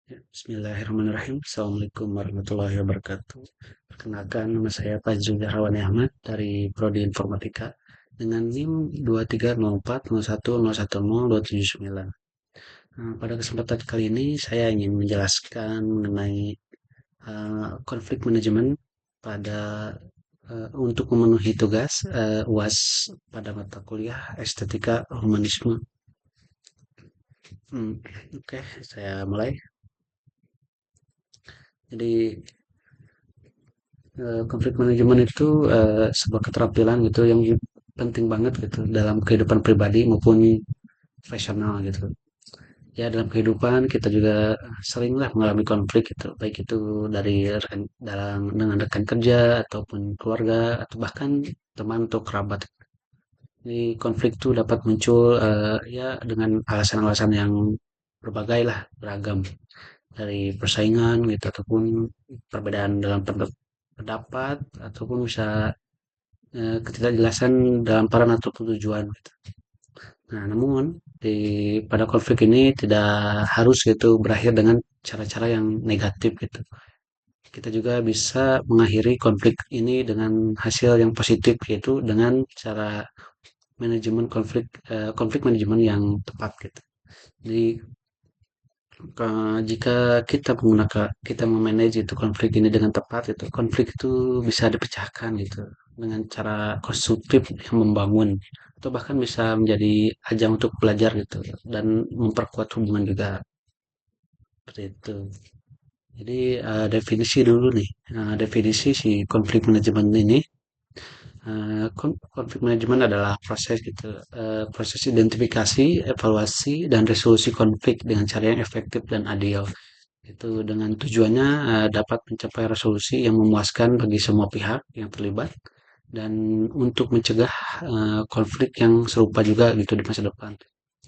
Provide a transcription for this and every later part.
Ya, Bismillahirrahmanirrahim. Assalamualaikum warahmatullahi wabarakatuh. Perkenalkan, nama saya Fazrul Zahrawani Ahmad dari Prodi Informatika dengan NIM 230401010279. Pada kesempatan kali ini saya ingin menjelaskan mengenai konflik manajemen pada untuk memenuhi tugas UAS pada mata kuliah Estetika Humanisme. Hmm, Oke, saya mulai. Jadi konflik manajemen itu sebuah keterampilan gitu yang penting banget gitu dalam kehidupan pribadi maupun profesional gitu. Ya dalam kehidupan kita juga seringlah mengalami konflik gitu, baik itu dari dalam dengan rekan kerja ataupun keluarga atau bahkan teman atau kerabat. Jadi konflik itu dapat muncul ya dengan alasan-alasan yang berbagai lah, beragam dari persaingan gitu ataupun perbedaan dalam pendapat ataupun bisa ketidakjelasan dalam peran atau tujuan gitu. Nah, namun pada konflik ini tidak harus gitu berakhir dengan cara-cara yang negatif gitu. Kita juga bisa mengakhiri konflik ini dengan hasil yang positif yaitu dengan cara konflik manajemen yang tepat gitu. Jadi jika kita memanage itu konflik ini dengan tepat itu konflik itu bisa dipecahkan gitu dengan cara konstruktif yang membangun atau bahkan bisa menjadi ajang untuk belajar gitu dan memperkuat hubungan juga seperti itu. Jadi definisi dulu nih. Definisi si konflik manajemen ini. Konflik manajemen adalah proses gitu, proses identifikasi, evaluasi, dan resolusi konflik dengan cara yang efektif dan adil. Itu dengan tujuannya dapat mencapai resolusi yang memuaskan bagi semua pihak yang terlibat dan untuk mencegah konflik yang serupa juga gitu di masa depan.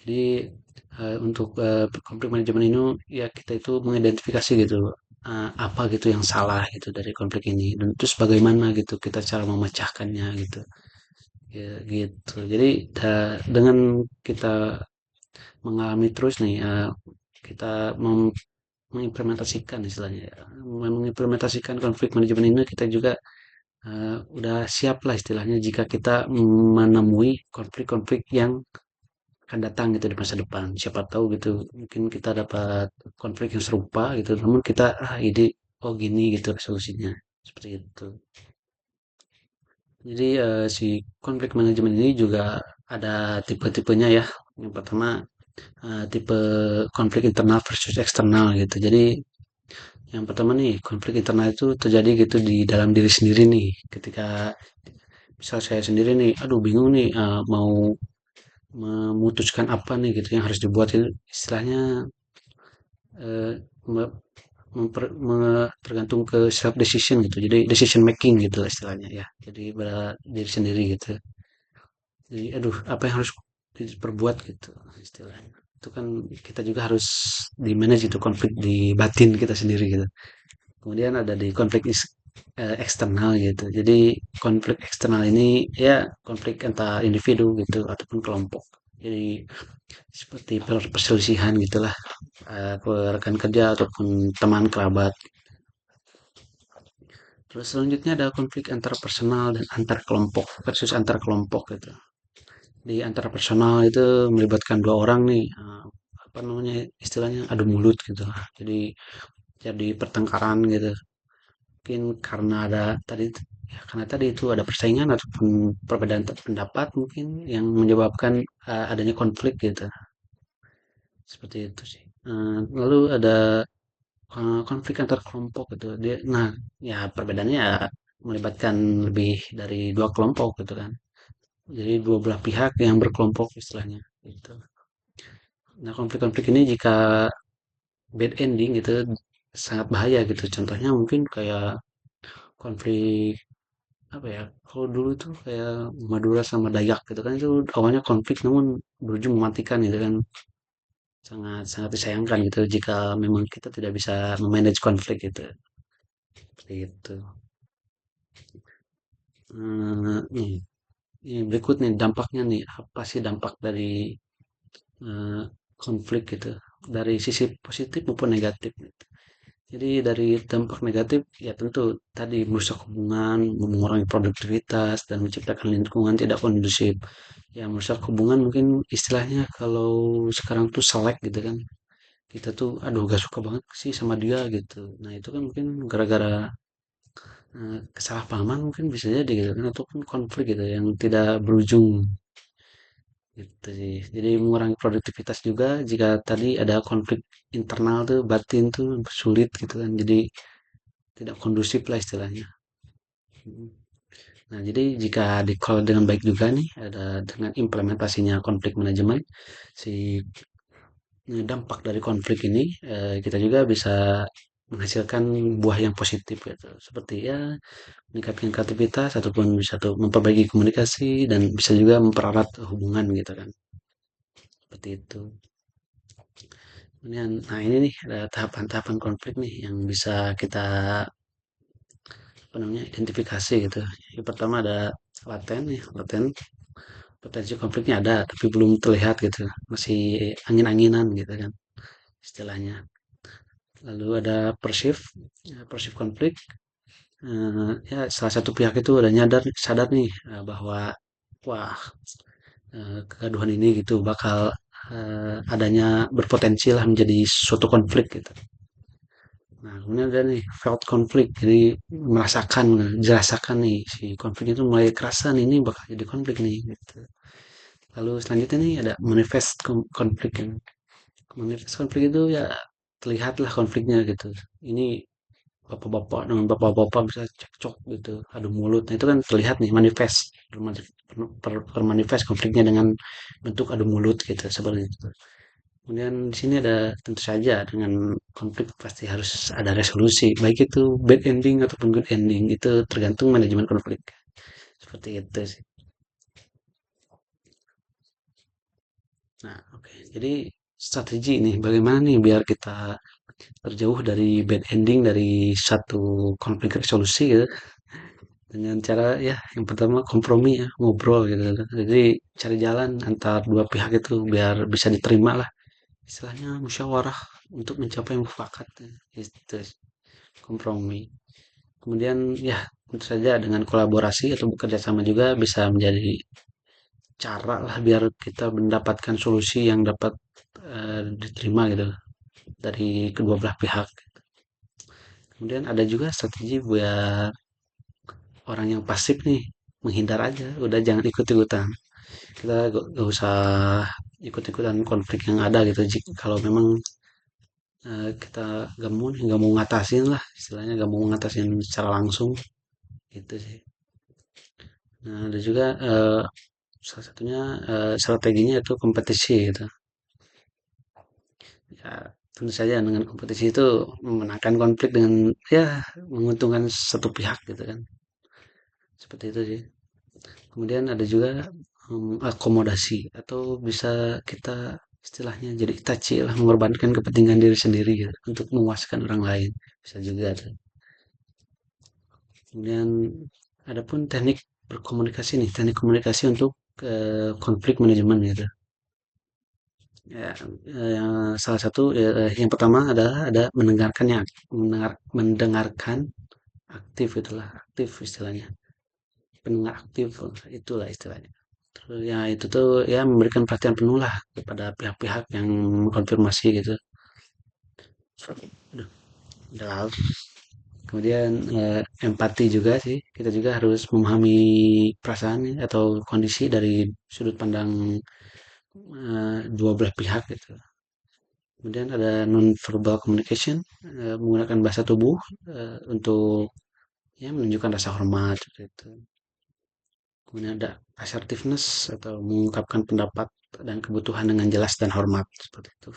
Jadi untuk konflik manajemen ini ya kita itu mengidentifikasi gitu apa gitu yang salah gitu dari konflik ini dan terus bagaimana gitu kita cara memecahkannya gitu. Ya, gitu. Jadi dengan kita mengalami terus nih kita mengimplementasikan istilahnya ya. Mengimplementasikan konflik manajemen ini kita juga udah siap lah istilahnya jika kita menemui konflik-konflik yang akan datang gitu di masa depan. Siapa tahu gitu mungkin kita dapat konflik yang serupa gitu namun kita ide oh gini gitu resolusinya seperti itu. Jadi si konflik manajemen ini juga ada tipe-tipenya ya. Yang pertama tipe konflik internal versus eksternal gitu. Jadi yang pertama nih, konflik internal itu terjadi gitu di dalam diri sendiri nih. Ketika misal saya sendiri nih, aduh bingung nih mau memutuskan apa nih gitu yang harus dibuat itu istilahnya eh, me- tergantung ke self decision gitu. Jadi decision making gitu istilahnya ya. Jadi pada diri sendiri gitu. Jadi aduh apa yang harus diperbuat gitu istilahnya. Itu kan kita juga harus di manage itu konflik di batin kita sendiri gitu. Kemudian ada di eksternal gitu. Jadi konflik eksternal ini ya konflik antara individu gitu ataupun kelompok. Jadi seperti perselisihan gitulah ke rekan kerja ataupun teman kerabat. Terus selanjutnya ada konflik antar personal dan antar kelompok versus antar kelompok gitu. Di antar personal itu melibatkan dua orang nih apa namanya istilahnya adu mulut gitu. Jadi pertengkaran gitu. Mungkin karena ada tadi ya karena tadi itu ada persaingan ataupun perbedaan pendapat mungkin yang menyebabkan adanya konflik gitu seperti itu sih. Lalu ada konflik antar kelompok gitu dia nah ya perbedaannya ya melibatkan lebih dari dua kelompok gitu kan jadi dua belah pihak yang berkelompok istilahnya gitu. Nah konflik-konflik ini jika bad ending gitu sangat bahaya gitu contohnya mungkin kayak konflik apa ya kalau dulu tuh kayak Madura sama Dayak gitu kan itu awalnya konflik namun berujung mematikan gitu kan sangat sangat disayangkan gitu jika memang kita tidak bisa memanage konflik gitu seperti itu. Nih, ini berikut nih dampaknya nih apa sih dampak dari eh, konflik gitu dari sisi positif maupun negatif gitu. Jadi dari dampak negatif ya tentu tadi merusak hubungan, mengurangi produktivitas dan menciptakan lingkungan tidak kondusif. Ya merusak hubungan mungkin istilahnya kalau sekarang tuh selek gitu kan. Kita tuh aduh gak suka banget sih sama dia gitu. Nah itu kan mungkin gara-gara kesalahpahaman mungkin bisa jadi gitu kan ataupun konflik gitu yang tidak berujung gitu sih. Jadi mengurangi produktivitas juga jika tadi ada konflik internal tuh batin tuh sulit gitu kan. Jadi tidak kondusif lah istilahnya. Mm. Nah, jadi jika dikelola dengan baik juga nih, ada dengan implementasinya konflik manajemen, si dampak dari konflik ini kita juga bisa menghasilkan buah yang positif gitu. Seperti ya meningkatkan kreativitas ataupun bisa tuh memperbaiki komunikasi dan bisa juga mempererat hubungan gitu kan. Seperti itu. Kemudian, nah ini nih ada tahapan-tahapan konflik nih yang bisa kita apa namanya identifikasi gitu. Yang pertama ada laten nih, laten potensi konfliknya ada tapi belum terlihat gitu, masih angin-anginan gitu kan istilahnya. Lalu ada perceive, ya, perceive konflik. Ya salah satu pihak itu udah sadar nih bahwa wah kegaduhan ini gitu bakal adanya berpotensi lah menjadi suatu konflik gitu. Nah, kemudian ada nih felt conflict, jadi merasakan, dirasakan nih si konflik itu mulai kerasa nih, ini bakal jadi konflik nih. Gitu. Lalu selanjutnya nih ada manifest konflik. Manifest konflik itu ya terlihatlah konfliknya gitu. Ini bapak-bapak dengan bapak-bapak bisa cekcok gitu, adu mulut. Nah itu kan terlihat nih manifest, permanifest konfliknya dengan bentuk adu mulut gitu seperti itu. Kemudian di sini ada tentu saja dengan konflik pasti harus ada resolusi, baik itu bad ending ataupun good ending itu tergantung manajemen konflik. Seperti itu sih. Nah, oke. Jadi strategi nih bagaimana nih biar kita terjauh dari bad ending dari satu konflik resolusi gitu dengan cara ya yang pertama kompromi ya ngobrol gitu. Jadi cari jalan antar dua pihak itu biar bisa diterima lah istilahnya musyawarah untuk mencapai mufakat ya. Itu kompromi. Kemudian ya tentu saja dengan kolaborasi atau bekerja sama juga bisa menjadi cara lah biar kita mendapatkan solusi yang dapat diterima gitu dari kedua belah pihak. Kemudian ada juga strategi buat orang yang pasif nih menghindar aja, udah jangan ikut-ikutan. Kita gak usah ikut-ikutan konflik yang ada gitu. Kalau memang kita gak mau ngatasin lah, istilahnya gak mau ngatasin secara langsung gitu sih. Nah, ada juga salah satunya strateginya itu kompetisi gitu. Ya, tentu saja dengan kompetisi itu memenangkan konflik dengan ya menguntungkan satu pihak gitu kan. Seperti itu sih. Kemudian ada juga akomodasi atau bisa kita istilahnya jadi itachi lah mengorbankan kepentingan diri sendiri gitu, untuk memuaskan orang lain bisa juga tuh. Kemudian ada pun teknik berkomunikasi nih, teknik komunikasi untuk konflik manajemen gitu. Ya, yang salah satu yang pertama adalah ada mendengarkannya, mendengarkan aktif itulah aktif istilahnya, pendengar aktif itulah istilahnya. Terus ya itu tuh ya memberikan perhatian penuh lah kepada pihak-pihak yang mengkonfirmasi gitu. Aduh, udah lalu. Kemudian empati juga sih. Kita juga harus memahami perasaan ya, atau kondisi dari sudut pandang dua belah pihak gitu. Kemudian ada non-verbal communication, menggunakan bahasa tubuh untuk ya menunjukkan rasa hormat seperti itu. Kemudian ada assertiveness atau mengungkapkan pendapat dan kebutuhan dengan jelas dan hormat seperti itu.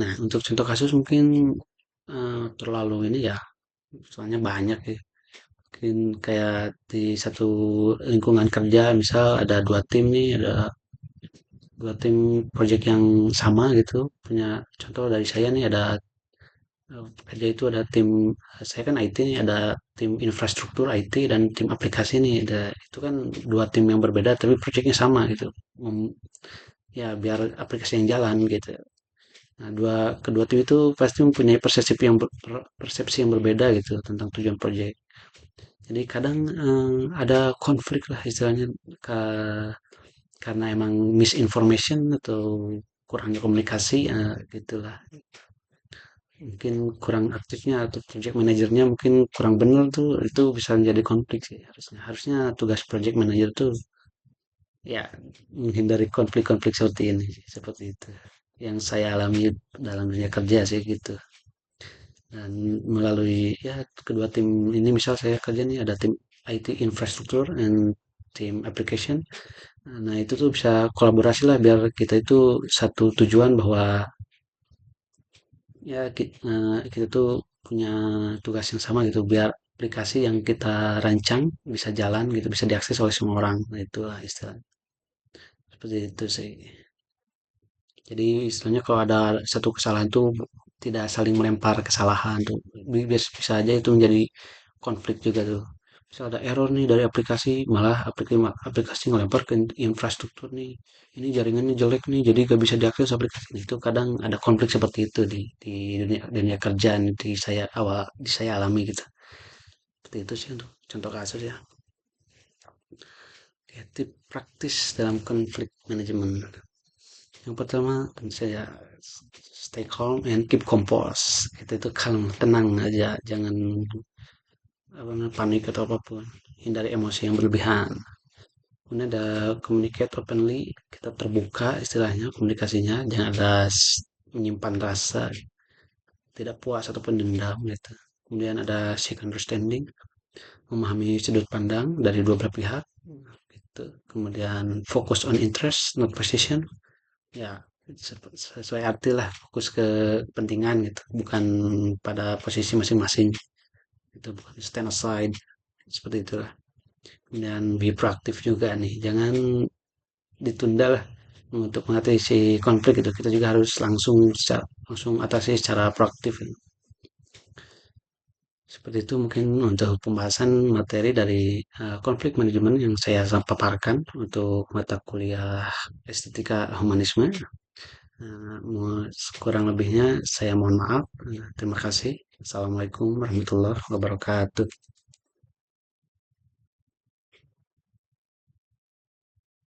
Nah, untuk contoh kasus mungkin terlalu ini ya, soalnya banyak ya. Mungkin kayak di satu lingkungan kerja, misal ada dua tim nih, ada dua tim project yang sama gitu. Punya contoh dari saya nih ada kerja itu ada tim, saya kan IT nih, ada tim infrastruktur IT dan tim aplikasi nih. Ada, itu kan dua tim yang berbeda tapi projectnya sama gitu. ya biar aplikasi yang jalan gitu. Nah, kedua tim itu pasti mempunyai persepsi yang berbeda gitu tentang tujuan proyek. Jadi kadang ada konflik lah istilahnya karena emang misinformation atau kurangnya komunikasi gitulah. Mungkin kurang aktifnya atau project manajernya mungkin kurang benar tuh itu bisa menjadi konflik sih harusnya. Harusnya tugas project manager tuh ya menghindari konflik-konflik seperti ini sih, seperti itu. Yang saya alami dalam dunia kerja sih gitu. Dan melalui ya kedua tim ini misal saya kerja nih ada tim IT infrastructure and tim application. Nah, itu tuh bisa kolaborasi lah biar kita itu satu tujuan bahwa ya kita tuh punya tugas yang sama gitu biar aplikasi yang kita rancang bisa jalan gitu, bisa diakses oleh semua orang. Nah, itulah istilah. Seperti itu sih. Jadi istilahnya kalau ada satu kesalahan tuh tidak saling melempar kesalahan tuh. Bisa aja itu menjadi konflik juga tuh. Misal ada error nih dari aplikasi, malah aplikasi ngelempar ke infrastruktur nih. Ini jaringannya jelek nih, jadi gak bisa diakses aplikasi. Nah, itu kadang ada konflik seperti itu di dunia kerjaan di saya alami gitu. Seperti itu sih untuk contoh kasus ya. Oke, tip praktis dalam konflik manajemen. Yang pertama tentu saja stay calm and keep composed. Itu calm, tenang aja, jangan apa namanya, panik atau apapun. Hindari emosi yang berlebihan. Kemudian ada communicate openly, kita terbuka istilahnya komunikasinya, jangan ada menyimpan rasa tidak puas ataupun dendam gitu. Kemudian ada seek understanding, memahami sudut pandang dari dua belah pihak gitu. Kemudian fokus on interest, not position. Ya, sesuai arti lah, fokus ke kepentingan gitu, bukan pada posisi masing-masing. Itu bukan stand aside seperti itulah. Kemudian be proaktif juga nih, jangan ditunda lah untuk mengatasi konflik itu. Kita juga harus langsung atasi secara proaktif. Seperti itu mungkin untuk pembahasan materi dari konflik manajemen yang saya paparkan untuk mata kuliah estetika humanisme. Kurang lebihnya saya mohon maaf. Terima kasih. Assalamualaikum warahmatullahi wabarakatuh.